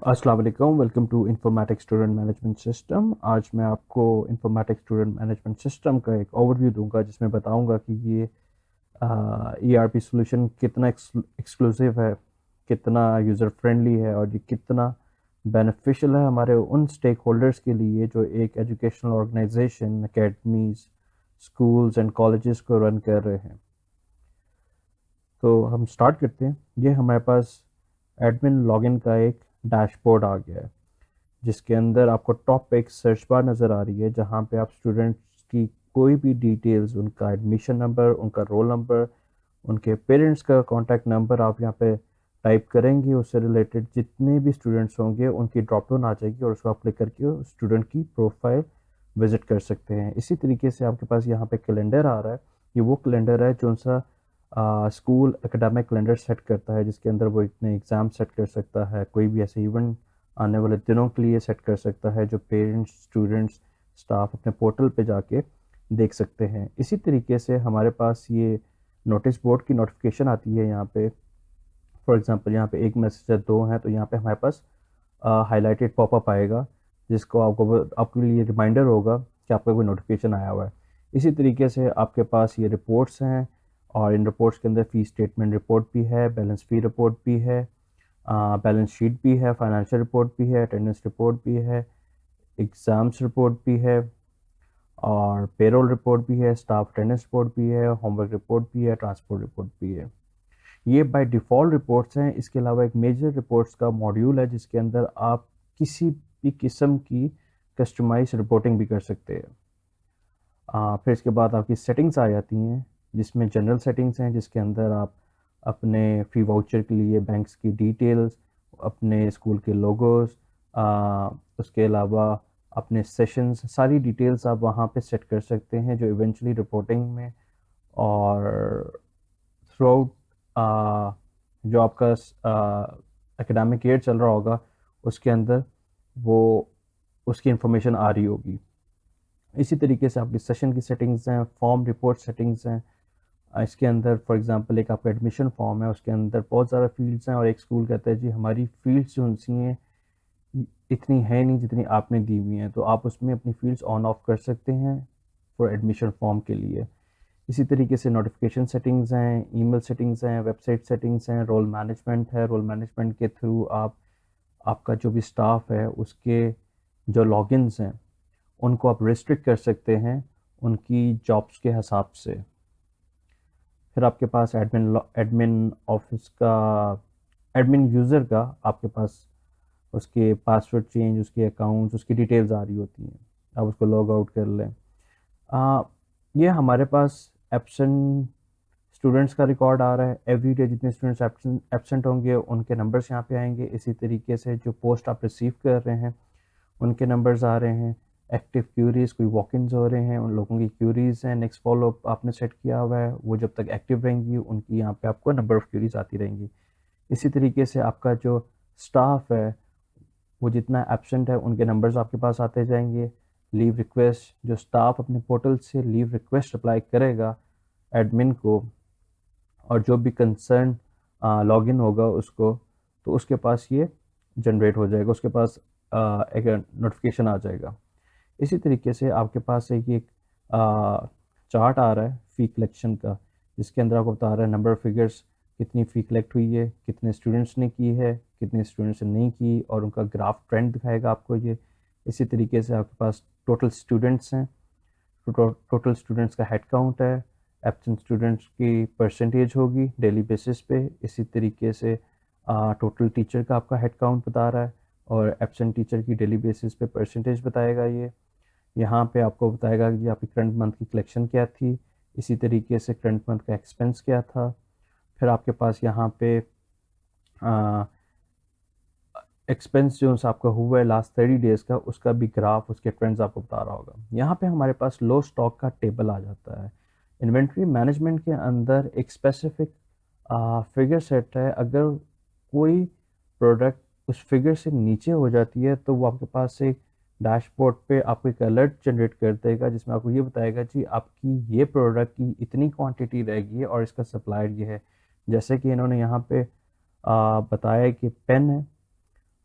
अस्सलाम वालेकुम, welcome to informatics student management system. आज मैं आपको इंफॉर्मेटिक्स स्टूडेंट मैनेजमेंट सिस्टम का एक ओवरव्यू दूंगा जिसमें बताऊंगा कि ये ईआरपी सॉल्यूशन कितना एक्सक्लूसिव है, कितना यूज़र फ्रेंडली है और ये कितना बेनिफिशियल है हमारे उन स्टेक होल्डर्स के लिए जो एक educational organisation, academies, schools and colleges को रन कर रहे हैं। तो हम स्टार्ट करते हैं। ये हमारे पास एडमिन लॉगिन का एक डैशबोर्ड आ गया है जिसके अंदर आपको टॉप पे एक सर्च बार नज़र आ रही है जहाँ पे आप स्टूडेंट्स की कोई भी डिटेल्स, उनका एडमिशन नंबर, उनका रोल नंबर, उनके पेरेंट्स का कॉन्टैक्ट नंबर आप यहाँ पे टाइप करेंगे, उससे रिलेटेड जितने भी स्टूडेंट्स होंगे उनकी ड्रॉप डाउन आ जाएगी और उसको आप क्लिक करके स्टूडेंट की प्रोफाइल विजिट कर सकते हैं। इसी तरीके से आपके पास यहाँ पे कैलेंडर आ रहा है। ये वो कैलेंडर है जो सा स्कूल एकेडमिक कैलेंडर सेट करता है, जिसके अंदर वो इतने एग्ज़ाम सेट कर सकता है, कोई भी ऐसे इवेंट आने वाले दिनों के लिए सेट कर सकता है जो पेरेंट्स, स्टूडेंट्स, स्टाफ अपने पोर्टल पे जाके देख सकते हैं। इसी तरीके से हमारे पास ये नोटिस बोर्ड की नोटिफिकेशन आती है। यहाँ पे फॉर एग्जांपल यहाँ पे एक मैसेज है, दो हैं, तो यहाँ पे हमारे पास हाईलाइटेड पॉपअप आएगा जिसको आपके लिए रिमाइंडर होगा कि आपका कोई नोटिफिकेशन आया हुआ है। इसी तरीके से आपके पास ये रिपोर्ट्स हैं और इन रिपोर्ट्स के अंदर फ़ी स्टेटमेंट रिपोर्ट भी है, बैलेंस फ़ी रिपोर्ट भी है, बैलेंस शीट भी है, फाइनेंशियल रिपोर्ट भी है, अटेंडेंस रिपोर्ट भी है, एग्ज़ाम्स रिपोर्ट भी है और पेरोल रिपोर्ट भी है, स्टाफ अटेंडेंस रिपोर्ट भी है, होमवर्क रिपोर्ट भी है, ट्रांसपोर्ट रिपोर्ट भी है। ये बाय डिफ़ॉल्ट रिपोर्ट्स हैं। इसके अलावा एक मेजर रिपोर्ट्स का मॉड्यूल है जिसके अंदर आप किसी भी किस्म की कस्टमाइज रिपोर्टिंग भी कर सकते हैं। फिर इसके बाद आपकी सेटिंग्स आ जाती हैं जिसमें जनरल सेटिंग्स हैं जिसके अंदर आप अपने फ़ी वाउचर के लिए बैंक्स की डिटेल्स, अपने स्कूल के लोगोस, उसके अलावा अपने सेशंस, सारी डिटेल्स आप वहाँ पे सेट कर सकते हैं जो इवेंचुअली रिपोर्टिंग में और थ्रू आउट जो आपका एकेडमिक ईयर चल रहा होगा उसके अंदर वो उसकी इंफॉर्मेशन आ रही होगी। इसी तरीके से आपकी सेशन की सेटिंग्स हैं, फॉर्म रिपोर्ट सेटिंग्स हैं। इसके अंदर फॉर एग्जांपल एक आपका एडमिशन फॉर्म है, उसके अंदर बहुत ज़्यादा फील्ड्स हैं और एक स्कूल कहता है जी हमारी फील्ड्स जो सी हैं इतनी है नहीं जितनी आपने दी हुई हैं, तो आप उसमें अपनी फील्ड्स ऑन ऑफ कर सकते हैं फॉर एडमिशन फॉर्म के लिए। इसी तरीके से नोटिफिकेशन सेटिंग्स हैं, ईमेल सेटिंग्स हैं, वेबसाइट सेटिंग्स हैं, रोल मैनेजमेंट है। रोल मैनेजमेंट के थ्रू आप आपका जो भी स्टाफ है उसके जो लॉगिन्स हैं उनको आप रिस्ट्रिक्ट कर सकते हैं उनकी जॉब्स के हिसाब से। फिर आपके पास एडमिन ऑफिस का, एडमिन यूज़र का आपके पास उसके पासवर्ड चेंज, उसके अकाउंट्स, उसकी डिटेल्स आ रही होती हैं, आप उसको लॉग आउट कर लें। ये हमारे पास एब्सेंट स्टूडेंट्स का रिकॉर्ड आ रहा है। एवरी डे जितने स्टूडेंट्स एब्सेंट होंगे उनके नंबर्स यहाँ पे आएंगे। इसी तरीके से जो पोस्ट आप रिसीव कर रहे हैं उनके नंबर्स आ रहे हैं। एक्टिव क्यूरीज, कोई वॉक इन्स हो रहे हैं, उन लोगों की क्यूरीज हैं, नेक्स्ट फॉलोअप आपने सेट किया हुआ है, वो जब तक एक्टिव रहेंगी उनकी यहाँ पे आपको नंबर ऑफ़ क्यूरीज आती रहेंगी। इसी तरीके से आपका जो स्टाफ है वो जितना एब्सेंट है उनके नंबर्स आपके पास आते जाएंगे। लीव रिक्वेस्ट, जो स्टाफ अपने पोर्टल से लीव रिक्वेस्ट अप्लाई करेगा एडमिन को और जो भी कंसर्न लॉगिन होगा उसको, तो उसके पास ये जनरेट हो जाएगा, उसके पास एक नोटिफिकेशन आ जाएगा। इसी तरीके से आपके पास एक चार्ट आ रहा है फ़ी कलेक्शन का जिसके अंदर आपको बता रहा है नंबर ऑफ़ फिगर्स, कितनी फ़ी कलेक्ट हुई है, कितने स्टूडेंट्स ने की है, कितने स्टूडेंट्स ने नहीं की, और उनका ग्राफ ट्रेंड दिखाएगा आपको ये। इसी तरीके से आपके पास टोटल स्टूडेंट्स हैं, टोटल स्टूडेंट्स का हेड काउंट है, एब्सेंट स्टूडेंट्स की परसेंटेज होगी डेली बेसिस पे। इसी तरीके से टोटल टीचर का आपका हेड काउंट बता रहा है और एब्सेंट टीचर की डेली बेसिस पे परसेंटेज बताएगा ये। यहाँ पे आपको बताएगा कि आपकी करंट मंथ की कलेक्शन क्या थी, इसी तरीके से करंट मंथ का एक्सपेंस क्या था। फिर आपके पास यहाँ पे एक्सपेंस जो आपका हुआ है लास्ट 30 डेज़ का, उसका भी ग्राफ, उसके ट्रेंड्स आपको बता रहा होगा। यहाँ पे हमारे पास लो स्टॉक का टेबल आ जाता है। इन्वेंट्री मैनेजमेंट के अंदर एक स्पेसिफिक फिगर सेट है। अगर कोई प्रोडक्ट उस फिगर से नीचे हो जाती है तो वो आपके पास एक डैशबोर्ड पे आपको एक अलर्ट जनरेट कर देगा जिसमें आपको ये बताएगा जी आपकी ये प्रोडक्ट की इतनी क्वांटिटी रहेगी और इसका सप्लायर ये है। जैसे कि इन्होंने यहाँ पे बताया कि पेन है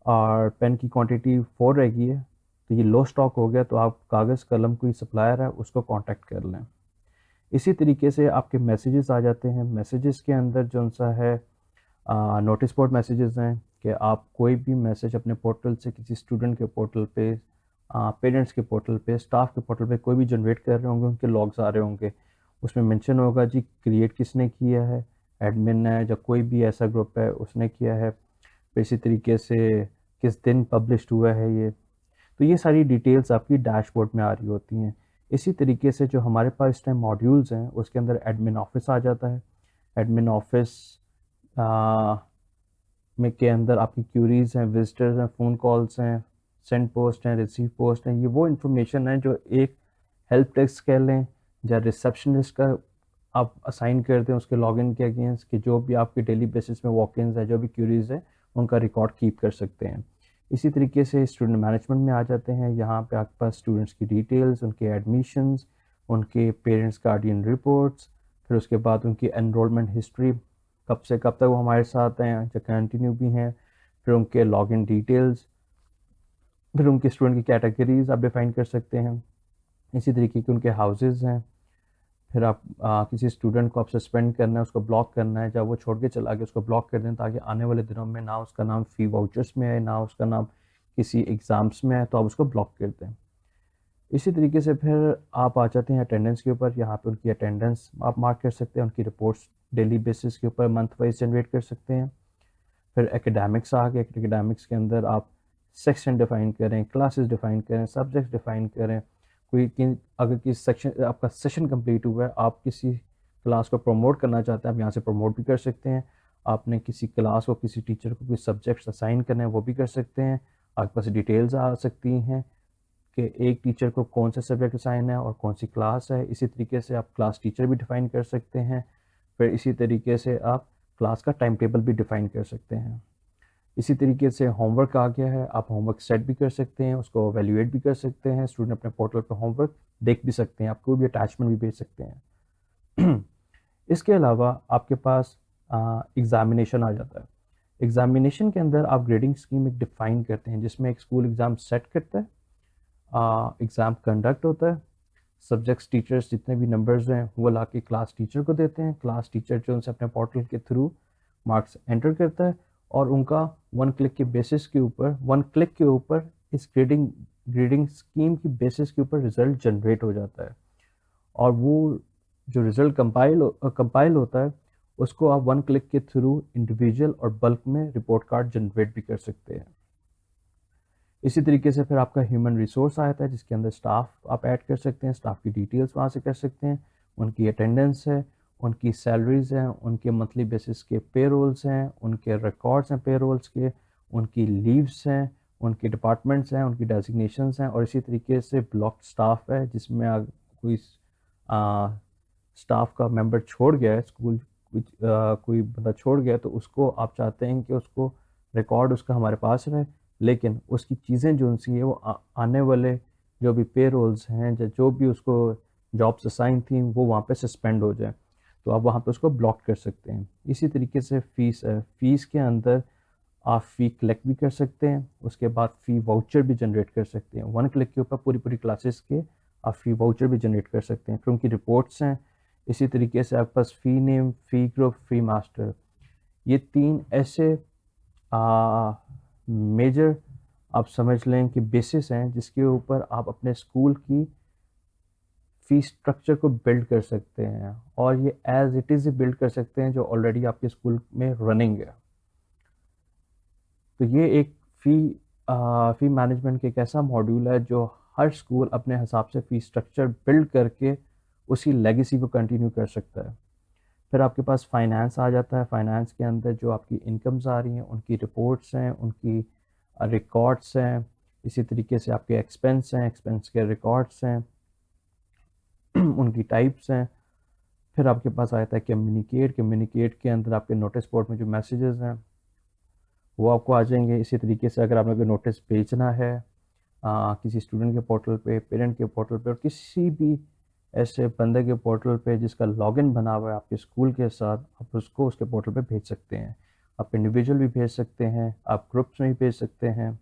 और पेन की क्वांटिटी 4 रह गई है, तो ये लो स्टॉक हो गया, तो आप कागज़ कलम कोई सप्लायर है उसको कांटेक्ट कर लें। इसी तरीके से आपके मैसेजेस आ जाते हैं। मैसेजेस के अंदर जो सा है नोटिस बोर्ड मैसेजेस हैं कि आप कोई भी मैसेज अपने पोर्टल से किसी स्टूडेंट के पोर्टल पे, पेरेंट्स के पोर्टल पे, स्टाफ के पोर्टल पे कोई भी जनरेट कर रहे होंगे, उनके लॉग्स आ रहे होंगे, उसमें मेंशन होगा जी क्रिएट किसने किया है, एडमिन है या कोई भी ऐसा ग्रुप है उसने किया है, फिर इसी तरीके से किस दिन पब्लिश्ड हुआ है ये। तो ये सारी डिटेल्स आपकी डैशबोर्ड में आ रही होती हैं। इसी तरीके से जो हमारे पास इस टाइम मॉड्यूल्स हैं उसके अंदर एडमिन ऑफिस आ जाता है। एडमिन ऑफिस में के अंदर आपकी क्यूरीज हैं, विजिटर्स हैं, फ़ोन कॉल्स हैं, सेंड पोस्ट हैं, रिसीव पोस्ट हैं, ये वो इन्फॉर्मेशन है जो एक हेल्प डेस्क कह लें या रिसेप्शनिस्ट का आप असाइन कर दें उसके लॉगिन के अगेंस्ट कि जो भी आपके डेली बेसिस में वॉक-इन्स है, जो भी क्यूरीज है उनका रिकॉर्ड कीप कर सकते हैं। इसी तरीके से स्टूडेंट मैनेजमेंट में आ जाते हैं। यहाँ पे आपके पास स्टूडेंट्स की डिटेल्स, उनके एडमिशन्स, उनके पेरेंट्स गार्डियन रिपोर्ट्स, फिर उसके बाद उनकी एनरोलमेंट हिस्ट्री, कब से कब तक वो हमारे साथ हैं या कंटिन्यू भी हैं, फिर उनके लॉगिन डिटेल्स, फिर उनके स्टूडेंट की कैटेगरीज आप डिफाइन कर सकते हैं। इसी तरीके के उनके हाउसेज हैं। फिर आप किसी स्टूडेंट को आप सस्पेंड करना है, उसको ब्लॉक करना है, जब वो छोड़ के चला गया उसको ब्लॉक कर दें ताकि आने वाले दिनों में ना उसका नाम फ़ी वाउचर्स में है, ना उसका नाम किसी एग्ज़ाम्स में है, तो आप उसको ब्लॉक कर दें। इसी तरीके से फिर आप आ जाते हैं अटेंडेंस के ऊपर। यहाँ पे उनकी अटेंडेंस आप मार्क कर सकते हैं, उनकी रिपोर्ट्स डेली बेसिस के ऊपर मंथ वाइज जनरेट कर सकते हैं। फिर एकेडमिक्स आ गए। एकेडमिक्स के अंदर आप सेक्शन डिफ़ाइन करें, क्लासेस डिफ़ाइन करें, सब्जेक्ट्स डिफ़ाइन करें। अगर किसी सेक्शन आपका सेशन कंप्लीट हुआ है, आप किसी क्लास को प्रमोट करना चाहते हैं, आप यहाँ से प्रमोट भी कर सकते हैं। आपने किसी क्लास को, किसी टीचर को कोई सब्जेक्ट्स असाइन करने हैं वो भी कर सकते हैं। आपके पास डिटेल्स आ सकती हैं कि एक टीचर को कौन सा सब्जेक्ट असाइन है और कौन सी क्लास है। इसी तरीके से आप क्लास टीचर भी डिफ़ाइन कर सकते हैं। फिर इसी तरीके से आप क्लास का टाइम टेबल भी डिफ़ाइन कर सकते हैं। इसी तरीके से होमवर्क आ गया है, आप होमवर्क सेट भी कर सकते हैं, उसको वैल्यूएट भी कर सकते हैं। स्टूडेंट अपने पोर्टल पर होमवर्क देख भी सकते हैं, आप कोई भी अटैचमेंट भी भेज सकते हैं। इसके अलावा आपके पास एग्ज़ामिनेशन आ जाता है। एग्ज़ामिनेशन के अंदर आप ग्रेडिंग स्कीम एक डिफ़ाइन करते हैं जिसमें एक स्कूल एग्ज़ाम सेट करता है, एग्ज़ाम कंडक्ट होता है, सब्जेक्ट्स टीचर्स जितने भी नंबर्स हैं वो ला के क्लास टीचर को देते हैं। क्लास टीचर जो उनसे अपने पोर्टल के थ्रू मार्क्स एंटर करता है और उनका वन क्लिक के ऊपर इस ग्रेडिंग स्कीम की बेसिस के ऊपर रिज़ल्ट जनरेट हो जाता है। और वो जो रिज़ल्ट कंपाइल होता है उसको आप वन क्लिक के थ्रू इंडिविजुअल और बल्क में रिपोर्ट कार्ड जनरेट भी कर सकते हैं। इसी तरीके से फिर आपका ह्यूमन रिसोर्स आता है जिसके अंदर स्टाफ आप ऐड कर सकते हैं, स्टाफ की डिटेल्स वहाँ से कर सकते हैं, उनकी अटेंडेंस है, उनकी सैलरीज हैं, उनके मंथली बेसिस के पे रोल्स हैं, उनके रिकॉर्ड्स हैं पे रोल्स के, उनकी लीव्स हैं, उनके डिपार्टमेंट्स हैं, उनकी डेजिग्नेशंस हैं। और इसी तरीके से ब्लॉक स्टाफ है जिसमें कोई स्टाफ का मेंबर छोड़ गया है, स्कूल कोई बंदा छोड़ गया तो उसको आप चाहते हैं कि उसको रिकॉर्ड उसका हमारे पास रहे, लेकिन उसकी चीज़ें जो उनसी है वो आने वाले जो भी पे रोल्स हैं या जो भी उसको जॉब्स असाइन थी वो वहाँ पे सस्पेंड हो जाए, तो आप वहाँ पे उसको ब्लॉक कर सकते हैं। इसी तरीके से फ़ीस है, फ़ीस के अंदर आप फ़ी कलेक्ट भी कर सकते हैं, उसके बाद फ़ी वाउचर भी जनरेट कर सकते हैं। वन क्लिक के ऊपर पूरी क्लासेस के आप फ़ी वाउचर भी जनरेट कर सकते हैं। फिर उनकी रिपोर्ट्स हैं। इसी तरीके से आपके पास फ़ी नेम, फ़ी ग्रुप, फ़ी मास्टर, ये 3 ऐसे मेजर आप समझ लें कि बेसिस हैं जिसके ऊपर आप अपने स्कूल की फ़ी स्ट्रक्चर को बिल्ड कर सकते हैं और ये एज़ इट इज़ बिल्ड कर सकते हैं जो ऑलरेडी आपके स्कूल में रनिंग है। तो ये एक फ़ी मैनेजमेंट का एक ऐसा मॉड्यूल है जो हर स्कूल अपने हिसाब से फ़ी स्ट्रक्चर बिल्ड करके उसी लेगेसी को कंटिन्यू कर सकता है। फिर आपके पास फाइनेंस आ जाता है। फाइनेंस के अंदर जो आपकी इनकम्स आ रही हैं उनकी रिपोर्ट्स हैं, उनकी रिकॉर्ड्स हैं, इसी तरीके से आपके एक्सपेंस हैं, एक्सपेंस के रिकॉर्ड्स हैं, उनकी टाइप्स हैं। फिर आपके पास आ जाता है कम्युनिकेट के अंदर आपके नोटिस बोर्ड में जो मैसेजेस हैं वो आपको आ जाएंगे। इसी तरीके से अगर आपने कोई नोटिस भेजना है किसी स्टूडेंट के पोर्टल पे, पेरेंट के पोर्टल पे और किसी भी ऐसे बंदे के पोर्टल पे जिसका लॉगिन बना हुआ है आपके स्कूल के साथ, आप उसको उसके पोर्टल पे भेज सकते हैं। आप इंडिविजुअल भी भेज सकते हैं, आप ग्रुप्स में भी भेज सकते हैं,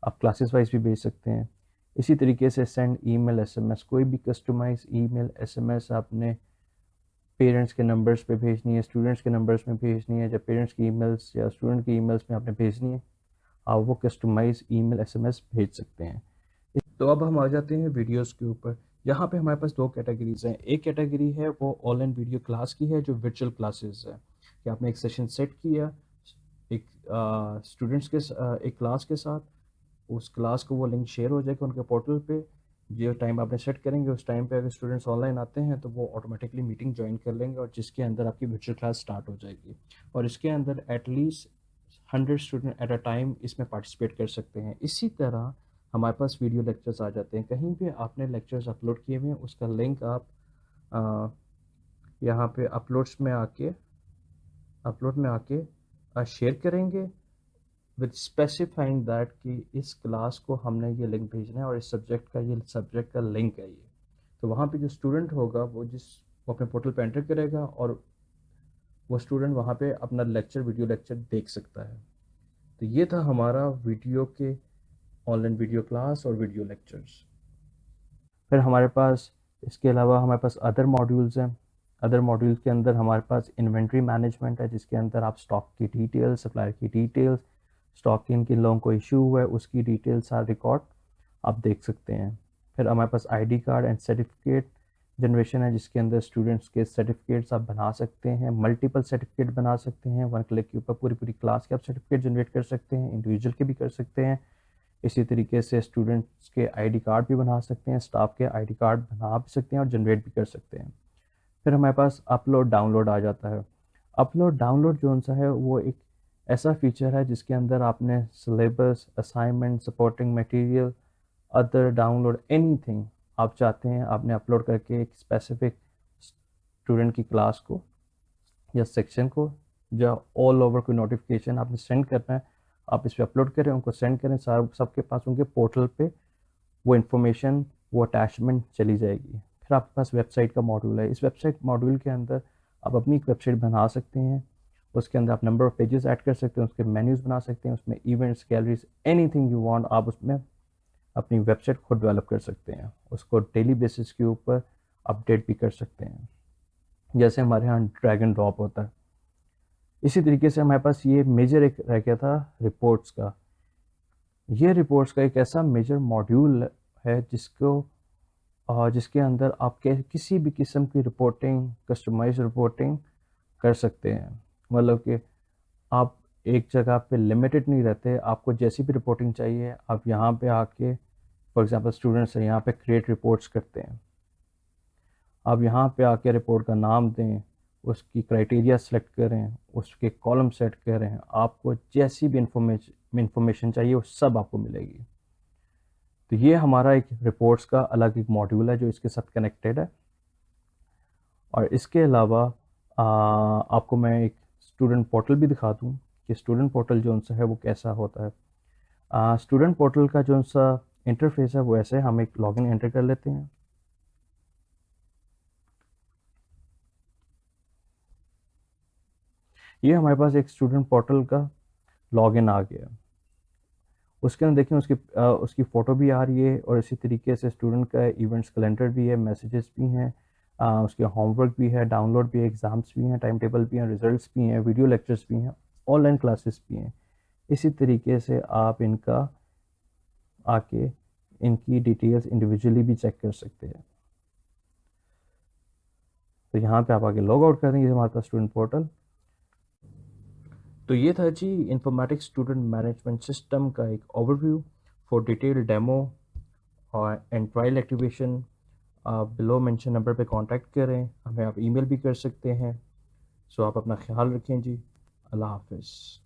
आप क्लासेस वाइज भी भेज सकते हैं। इसी तरीके से सेंड ईमेल एसएमएस, कोई भी कस्टमाइज ईमेल एसएमएस आपने पेरेंट्स के नंबर्स पे भेजनी है, स्टूडेंट्स के नंबर्स में भेजनी है, जब पेरेंट्स की ईमेल्स या स्टूडेंट की ईमेल्स में आपने भेजनी है, आप वो कस्टमाइज ईमेल एसएमएस भेज सकते हैं। तो अब हम आ जाते हैं वीडियोस के ऊपर। यहाँ पे हमारे पास दो कैटेगरीज हैं। एक कैटेगरी है वो ऑनलाइन वीडियो क्लास की है, जो वर्चुअल क्लासेस है कि आपने एक सेशन सेट किया एक स्टूडेंट्स के एक क्लास के साथ, उस क्लास को वो लिंक शेयर हो जाएगा उनके पोर्टल पे। जो टाइम आपने सेट करेंगे उस टाइम पे अगर स्टूडेंट्स ऑनलाइन आते हैं तो वो ऑटोमेटिकली मीटिंग ज्वाइन कर लेंगे, और जिसके अंदर आपकी वर्चुअल क्लास स्टार्ट हो जाएगी। और इसके अंदर at least 100 student at a time इसमें पार्टिसिपेट कर सकते हैं। इसी तरह हमारे पास वीडियो लेक्चर्स आ जाते हैं। कहीं भी आपने लेक्चर्स अपलोड किए हुए हैं उसका लिंक आप यहाँ पे अपलोड में आके शेयर करेंगे विद स्पेसिफाइंग दैट कि इस क्लास को हमने ये लिंक भेजना है और इस सब्जेक्ट का लिंक है ये। तो वहाँ पे जो स्टूडेंट होगा वो अपने पोर्टल पे एंटर करेगा और वो स्टूडेंट वहाँ पे अपना वीडियो लेक्चर देख सकता है। तो ये था हमारा वीडियो के ऑनलाइन वीडियो क्लास और वीडियो लेक्चर्स। फिर हमारे पास इसके अलावा हमारे पास अदर मॉड्यूल्स हैं। अदर मॉड्यूल्स के अंदर हमारे पास इन्वेंट्री मैनेजमेंट है, जिसके अंदर आप स्टॉक की डिटेल्स, सप्लायर की डिटेल्स, स्टॉक किन किन लोगों को इशू हुआ है उसकी डिटेल्स सारा रिकॉर्ड आप देख सकते हैं। फिर हमारे पास ID card and certificate generation है, जिसके अंदर स्टूडेंट्स के सर्टिफिकेट्स आप बना सकते हैं, मल्टीपल सर्टिफिकेट बना सकते हैं। वन क्लिक के ऊपर पूरी पूरी क्लास के आप सर्टिफिकेट जनरेट कर सकते हैं, इंडिविजुअल के भी कर सकते हैं। इसी तरीके से स्टूडेंट्स के आईडी कार्ड भी बना सकते हैं, स्टाफ के आईडी कार्ड बना भी सकते हैं और जनरेट भी कर सकते हैं। फिर हमारे पास अपलोड डाउनलोड आ जाता है। अपलोड डाउनलोड जो सा है वो एक ऐसा फीचर है जिसके अंदर आपने syllabus, assignment, supporting material, other download anything आप चाहते हैं आपने अपलोड करके एक स्पेसिफिक स्टूडेंट की क्लास को या सेक्शन को या ऑल ओवर कोई नोटिफिकेशन आपने सेंड करना है, आप इस पर अपलोड करें, उनको सेंड करें, सबके पास उनके पोर्टल पे वो इन्फॉर्मेशन, वो अटैचमेंट चली जाएगी। फिर आपके पास वेबसाइट का मॉड्यूल है। इस वेबसाइट मॉड्यूल के अंदर आप अपनी एक वेबसाइट बना सकते हैं। उसके अंदर आप नंबर ऑफ पेजेस ऐड कर सकते हैं, उसके मेन्यूज़ बना सकते हैं, उसमें events, galleries, anything you want आप उसमें अपनी वेबसाइट खुद डेवलप कर सकते हैं। उसको डेली बेसिस के ऊपर अपडेट भी कर सकते हैं, जैसे हमारे यहाँ ड्रैग एंड ड्रॉप होता है। इसी तरीके से हमारे पास ये मेजर एक रह गया था रिपोर्ट्स का। ये रिपोर्ट्स का एक ऐसा मेजर मॉड्यूल है जिसके अंदर आप किसी भी किस्म की रिपोर्टिंग, कस्टमाइज रिपोर्टिंग कर सकते हैं। मतलब कि आप एक जगह पे लिमिटेड नहीं रहते, आपको जैसी भी रिपोर्टिंग चाहिए आप यहाँ पे आके, फॉर एग्जांपल स्टूडेंट्स हैं यहाँ पे क्रिएट रिपोर्ट्स करते हैं, आप यहाँ पे आके रिपोर्ट का नाम दें, उसकी क्राइटेरिया सेलेक्ट करें, उसके कॉलम सेट करें, आपको जैसी भी इंफॉर्मेशन चाहिए वो सब आपको मिलेगी। तो ये हमारा एक रिपोर्ट्स का अलग एक मॉड्यूल है जो इसके साथ कनेक्टेड है। और इसके अलावा आपको मैं एक स्टूडेंट पोर्टल भी दिखा दूँ कि स्टूडेंट पोर्टल जो सा है वो कैसा होता है। स्टूडेंट पोर्टल का जो सा इंटरफेस है वो ऐसे, हम एक लॉगिन एंटर कर लेते हैं। ये हमारे पास एक स्टूडेंट पोर्टल का लॉगिन आ गया। उसके अंदर देखिए उसकी फ़ोटो भी आ रही है और इसी तरीके से स्टूडेंट का इवेंट्स कैलेंडर भी है, मैसेजेस भी हैं, उसके होमवर्क भी है, डाउनलोड भी है, एग्ज़ाम्स भी हैं, टाइम टेबल भी हैं, रिजल्ट्स भी हैं, वीडियो लेक्चर्स भी हैं, ऑनलाइन क्लासेस भी हैं। इसी तरीके से आप आके इनकी डिटेल्स इंडिविजुअली भी चेक कर सकते हैं। तो यहाँ पे आप आके लॉग आउट कर देंगे हमारे पास स्टूडेंट पोर्टल। तो ये था जी इंफॉर्मेटिक्स स्टूडेंट मैनेजमेंट सिस्टम का एक ओवरव्यू। फॉर डिटेल डेमो और एंड ट्रायल एक्टिवेशन आप बिलो मेंशन नंबर पे कांटेक्ट करें, हमें आप ईमेल भी कर सकते हैं। सो आप अपना ख्याल रखें जी। अल्लाह हाफिज़।